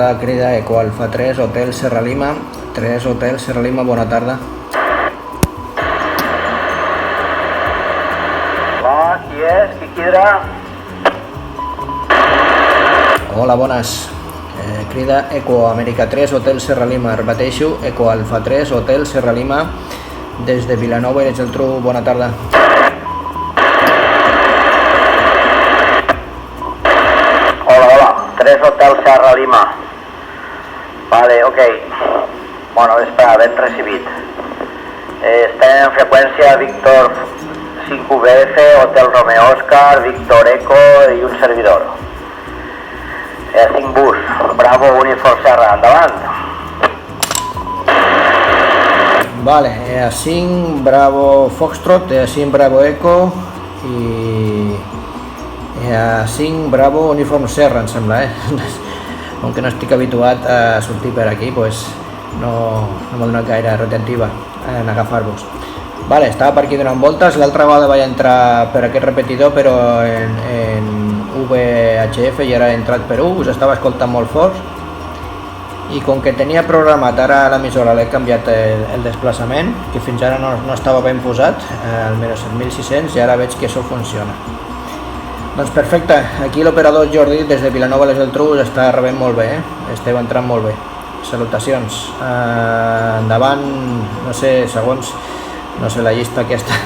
tarda, crida Eco Alfa 3, Hotel Serra Lima. 3, Hotel Serra Lima, bona tarda. Hola, qui és? Qui quidra? Hola, bones. Crida Eco Amèrica 3, Hotel Serra Lima. Repeteixo, Eco Alfa 3, Hotel Serra Lima. Des de Vilanova i Geltrú, bona tarda. Hola, 3 Hotel Serra Lima. Vale, ok. Bona vesprada, ben recibit. Estem en freqüència Víctor 5VF, Hotel Romeo Oscar, Víctor Eco i un servidor. 5 bus, Bravo Uniform Serra, endavant. Vale, EA5 Bravo Foxtrot, EA5 Bravo Eco i EA5 Bravo Uniform Serra, em sembla, Com que no estic habituat a sortir per aquí, pues no m'ha donat gaire retentiva en agafar-vos. Vale, estava per aquí donant voltes, l'altra vegada vaig entrar per aquest repetidor però en VHF i ara he entrat per U, us estava escoltant molt fort i com que tenia programat ara a l'emissora l'he canviat el desplaçament, que fins ara no estava ben posat, al menys 7600, i ara veig que això funciona. Doncs perfecte, aquí l'operador Jordi des de Vilanova i la Geltrú està rebent molt bé, esteu entrant molt bé. Salutacions. Endavant, no sé, segons, no sé la llista aquesta.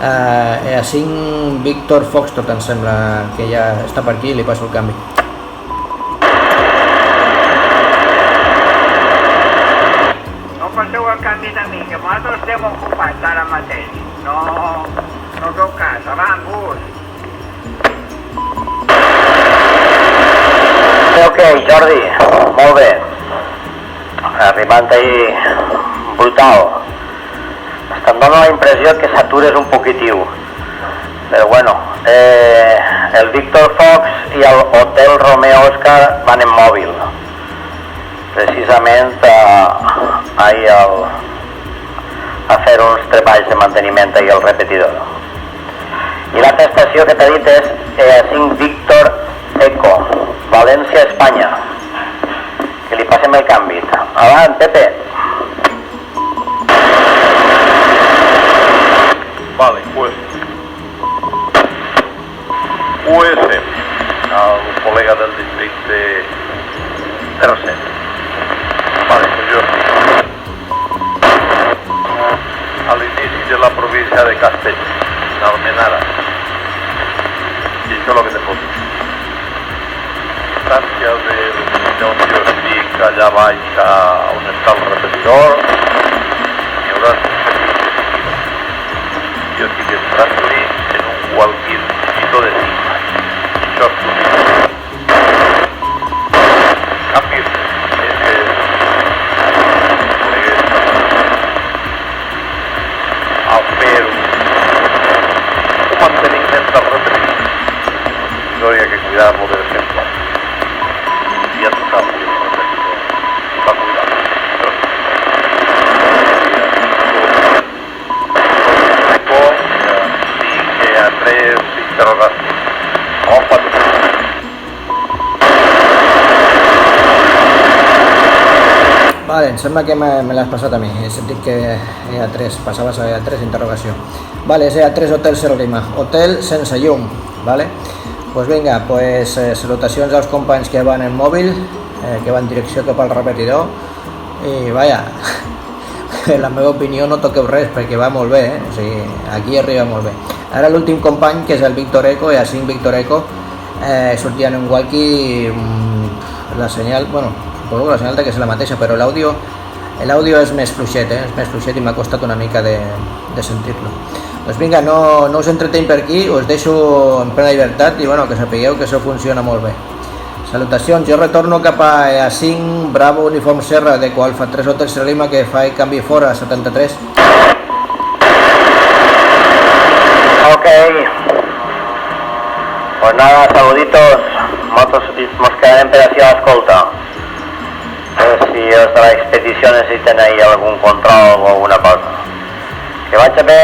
EA5 Víctor Foxtrot, em sembla que ja està per aquí, li passo el canvi. No passeu el canvi de mi, que nosaltres estem ocupats ara mateix. No feu cas, avant, bus. Ok, Jordi, molt bé. Arribant ahí brutal. Em dona la impressió que satures un poquitiu. Però bueno, el Víctor Fox i el Hotel Romeo Oscar van en mòbil. Precisament ahí a fer uns treballs de manteniment ahí al repetidor. I l'altra estació que t'ha dit és 5 Víctor Eco, València, Espanya. Que li passem el canvi. Avant, Pepe. Vale, pues US, el colega del districte 07. Vale, pues jo estic a l'inici de la província de Castell, en Almenara. I això és el que te pot dir. Distància d'on jo estic allà baix on està el repetidor, hi haurà 100 jo estic entrant-li en un walkie-talkie de 5 anys. Això és tot. Canvi. A fer un manteniment del repetidor. No hi ha que cuidar-lo de vez en cuando. Y ya tú sabes, el repetidor va a cuidar. Tres interrogacions. Vale, em sembla que me l'has passat a mi. He sentit que EA3, passaves a EA3, interrogació. Vale, és EA3 Hotel Serra Lima. Hotel sense llum, vale? Pues vinga, pues salutacions als companys que van en mòbil, que van en direcció cap al repetidor. I vaja, en la meva opinió no toqueu res perquè va molt bé, o sigui, aquí arriba molt bé. Ara l'últim company, que és el Víctor Eco, EA5 Víctor Eco, sortia en un walkie, la senyal, bueno, suposo que la senyal que és la mateixa, però l'àudio és més fluixet, és més fluixet i m'ha costat una mica de sentir-lo. Doncs vinga, no us entretenc per aquí, us deixo en plena llibertat i bueno, que sapigueu que això funciona molt bé. Salutacions, jo retorno cap a EA5 Bravo Uniform Serra de Alfa 3 Hotel Serra Lima, que fa canvi fora a 73. Ok. Pues nada, saluditos. Nos quedarem per així a l'escolta. Si els de l'expedició necessiten ahí algun control o alguna cosa. Que vaig bé,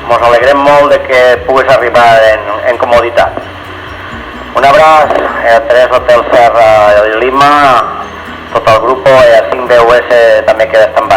mos alegrem molt de que puguis arribar en comoditat. Un abraç, a 3 Hotel Serra Lima, me queda stand-by.